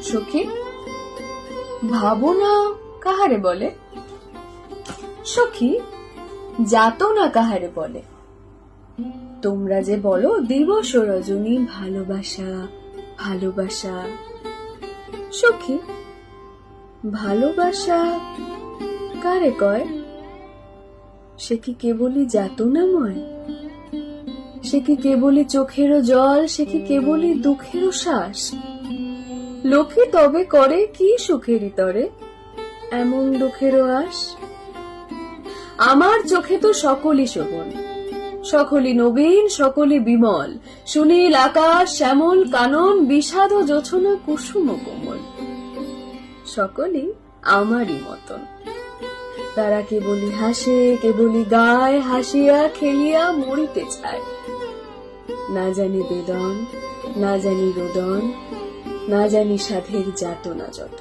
সখী, ভাবনা কাহারে বলে? সখী, যাতনা কাহারে বলে? তোমরা যে বলো দিবস রজনী ভালোবাসা ভালোবাসা। সখী, ভালোবাসা কারে কয়? সে কি কেবলই যাতনাময়? সে কি কেবলই চোখেরও জল? সে কি কেবলই দুঃখেরও শ্বাস? লোকে তবে করে কি সুখেরই তরে এমন দুঃখেরও আস? আমার চোখে তো সকলই শোভন, সকলই নবীন, সকলই বিমল, সুনীল আকাশ, শ্যামল কানন, বিষাদ জোছনা, কুসুম কোমল, সকলই আমারই মতন। তারা কেবলই হাসে, কেবলই গায়, হাসিয়া খেলিয়া মরিতে চায়। না জানি বেদন, না জানি রোদন, না জানি সাধের যাতনা যত।